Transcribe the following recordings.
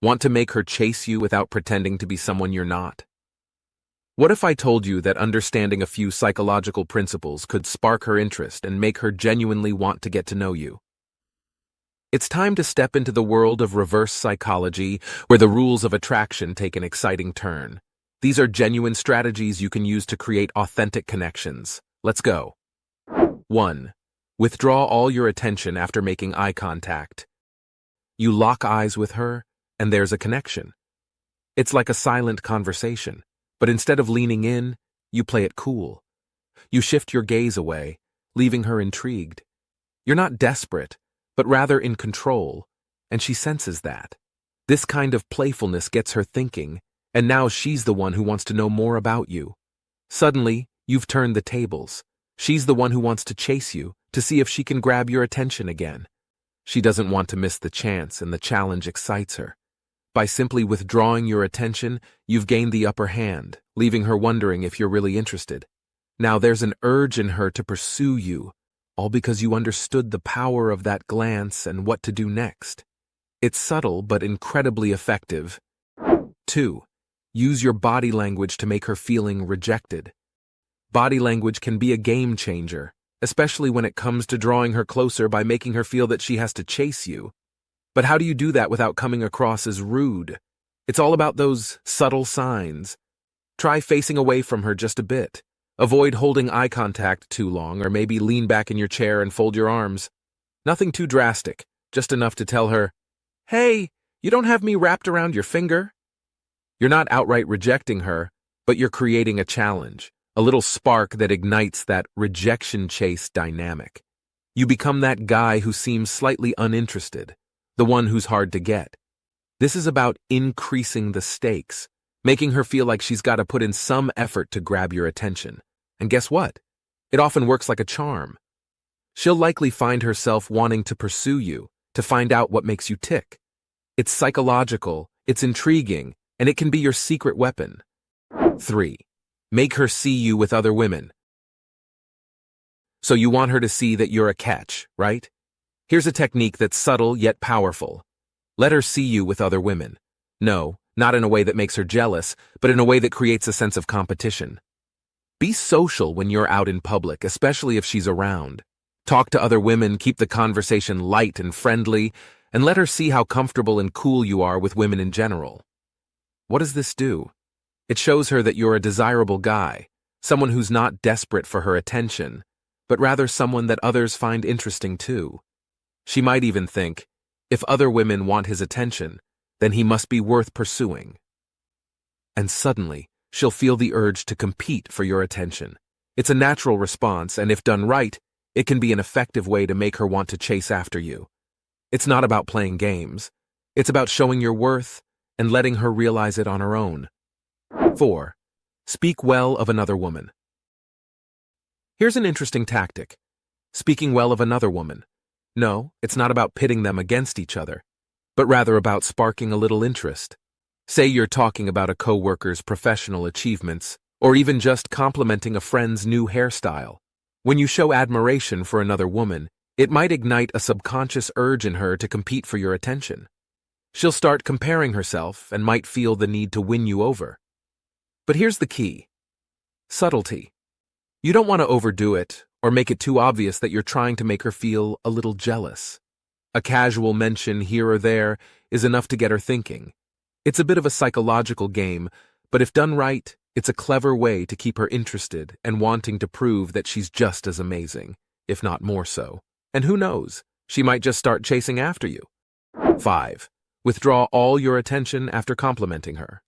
Want to make her chase you without pretending to be someone you're not? What if I told you that understanding a few psychological principles could spark her interest and make her genuinely want to get to know you? It's time to step into the world of reverse psychology, where the rules of attraction take an exciting turn. These are genuine strategies you can use to create authentic connections. Let's go. 1. Withdraw all your attention after making eye contact. You lock eyes with her, and there's a connection. It's like a silent conversation, but instead of leaning in, you play it cool. You shift your gaze away, leaving her intrigued. You're not desperate, but rather in control, and she senses that. This kind of playfulness gets her thinking, and now she's the one who wants to know more about you. Suddenly, you've turned the tables. She's the one who wants to chase you, to see if she can grab your attention again. She doesn't want to miss the chance, and the challenge excites her. By simply withdrawing your attention, you've gained the upper hand, leaving her wondering if you're really interested. Now there's an urge in her to pursue you, all because you understood the power of that glance and what to do next. It's subtle but incredibly effective. 2. Use your body language to make her feeling rejected. Body language can be a game changer, especially when it comes to drawing her closer by making her feel that she has to chase you. But how do you do that without coming across as rude? It's all about those subtle signs. Try facing away from her just a bit. Avoid holding eye contact too long, or maybe lean back in your chair and fold your arms. Nothing too drastic, just enough to tell her, "Hey, you don't have me wrapped around your finger." You're not outright rejecting her, but you're creating a challenge, a little spark that ignites that rejection chase dynamic. You become that guy who seems slightly uninterested, the one who's hard to get. This is about increasing the stakes, making her feel like she's got to put in some effort to grab your attention. And guess what? It often works like a charm. She'll likely find herself wanting to pursue you, to find out what makes you tick. It's psychological, it's intriguing, and it can be your secret weapon. 3. Make her see you with other women. So you want her to see that you're a catch, right? Here's a technique that's subtle yet powerful. Let her see you with other women. No, not in a way that makes her jealous, but in a way that creates a sense of competition. Be social when you're out in public, especially if she's around. Talk to other women, keep the conversation light and friendly, and let her see how comfortable and cool you are with women in general. What does this do? It shows her that you're a desirable guy, someone who's not desperate for her attention, but rather someone that others find interesting too. She might even think, if other women want his attention, then he must be worth pursuing. And suddenly, she'll feel the urge to compete for your attention. It's a natural response, and if done right, it can be an effective way to make her want to chase after you. It's not about playing games. It's about showing your worth and letting her realize it on her own. 4. Speak well of another woman. Here's an interesting tactic. Speaking well of another woman. No, it's not about pitting them against each other, but rather about sparking a little interest. Say you're talking about a coworker's professional achievements, or even just complimenting a friend's new hairstyle. When you show admiration for another woman, it might ignite a subconscious urge in her to compete for your attention. She'll start comparing herself and might feel the need to win you over. But here's the key. Subtlety. You don't want to overdo it or make it too obvious that you're trying to make her feel a little jealous. A casual mention here or there is enough to get her thinking. It's a bit of a psychological game, but if done right, it's a clever way to keep her interested and wanting to prove that she's just as amazing, if not more so. And who knows, she might just start chasing after you. 5. Withdraw all your attention after complimenting her.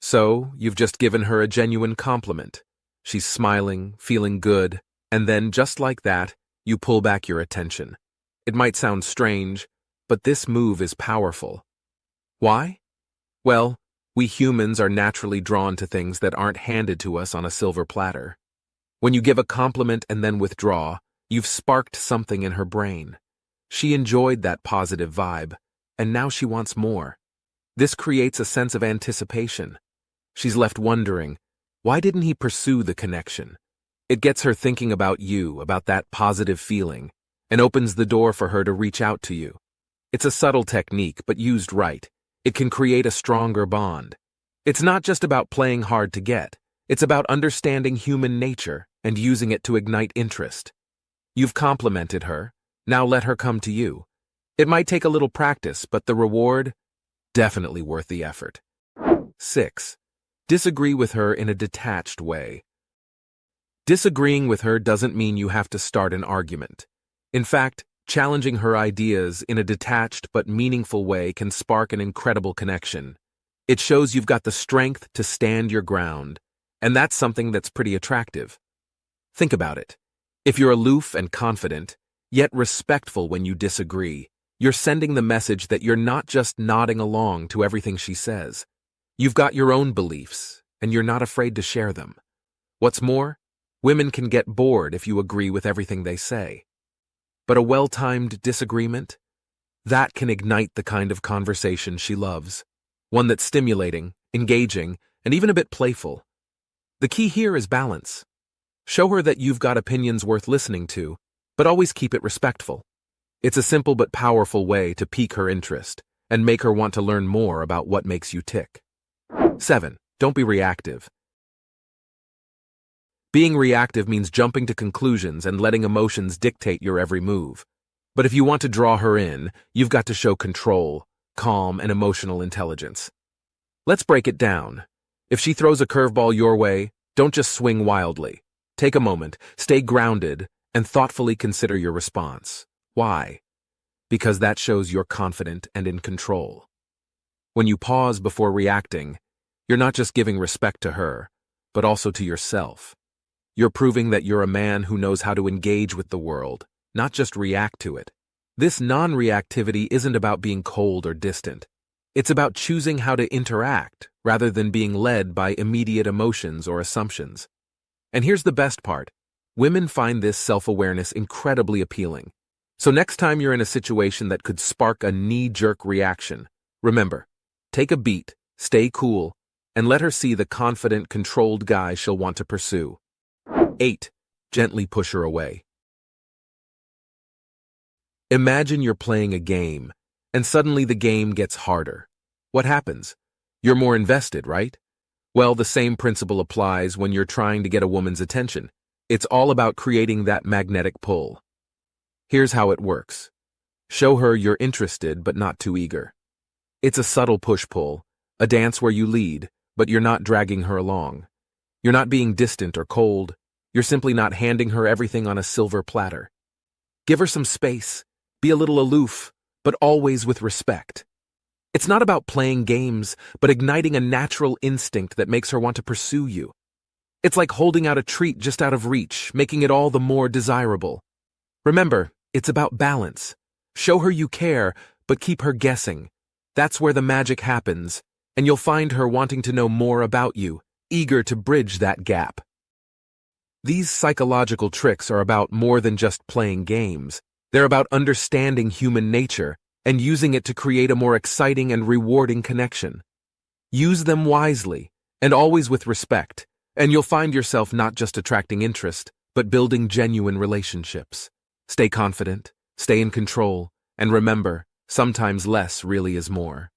So, you've just given her a genuine compliment. She's smiling, feeling good, and then, just like that, you pull back your attention. It might sound strange, but this move is powerful. Why? Well, we humans are naturally drawn to things that aren't handed to us on a silver platter. When you give a compliment and then withdraw, you've sparked something in her brain. She enjoyed that positive vibe, and now she wants more. This creates a sense of anticipation. She's left wondering, why didn't he pursue the connection? It gets her thinking about you, about that positive feeling, and opens the door for her to reach out to you. It's a subtle technique, but used right, it can create a stronger bond. It's not just about playing hard to get, it's about understanding human nature and using it to ignite interest. You've complimented her, now let her come to you. It might take a little practice, but the reward? Definitely worth the effort. 6. Disagree with her in a detached way. Disagreeing with her doesn't mean you have to start an argument. In fact, challenging her ideas in a detached but meaningful way can spark an incredible connection. It shows you've got the strength to stand your ground, and that's something that's pretty attractive. Think about it. If you're aloof and confident, yet respectful when you disagree, you're sending the message that you're not just nodding along to everything she says. You've got your own beliefs, and you're not afraid to share them. What's more, women can get bored if you agree with everything they say. But a well-timed disagreement? That can ignite the kind of conversation she loves. One that's stimulating, engaging, and even a bit playful. The key here is balance. Show her that you've got opinions worth listening to, but always keep it respectful. It's a simple but powerful way to pique her interest and make her want to learn more about what makes you tick. 7. Don't be reactive. Being reactive means jumping to conclusions and letting emotions dictate your every move. But if you want to draw her in, you've got to show control, calm, and emotional intelligence. Let's break it down. If she throws a curveball your way, don't just swing wildly. Take a moment, stay grounded, and thoughtfully consider your response. Why? Because that shows you're confident and in control. When you pause before reacting, you're not just giving respect to her, but also to yourself. You're proving that you're a man who knows how to engage with the world, not just react to it. This non-reactivity isn't about being cold or distant. It's about choosing how to interact rather than being led by immediate emotions or assumptions. And here's the best part. Women find this self-awareness incredibly appealing. So next time you're in a situation that could spark a knee-jerk reaction, remember, take a beat, stay cool, and let her see the confident, controlled guy she'll want to pursue. 8. Gently push her away. Imagine you're playing a game, and suddenly the game gets harder. What happens? You're more invested, right? Well, the same principle applies when you're trying to get a woman's attention. It's all about creating that magnetic pull. Here's how it works. Show her you're interested but not too eager. It's a subtle push-pull, a dance where you lead, but you're not dragging her along. You're not being distant or cold. You're simply not handing her everything on a silver platter. Give her some space. Be a little aloof, but always with respect. It's not about playing games, but igniting a natural instinct that makes her want to pursue you. It's like holding out a treat just out of reach, making it all the more desirable. Remember, it's about balance. Show her you care, but keep her guessing. That's where the magic happens, and you'll find her wanting to know more about you, eager to bridge that gap. These psychological tricks are about more than just playing games. They're about understanding human nature and using it to create a more exciting and rewarding connection. Use them wisely, and always with respect, and you'll find yourself not just attracting interest, but building genuine relationships. Stay confident, stay in control, and remember, sometimes less really is more.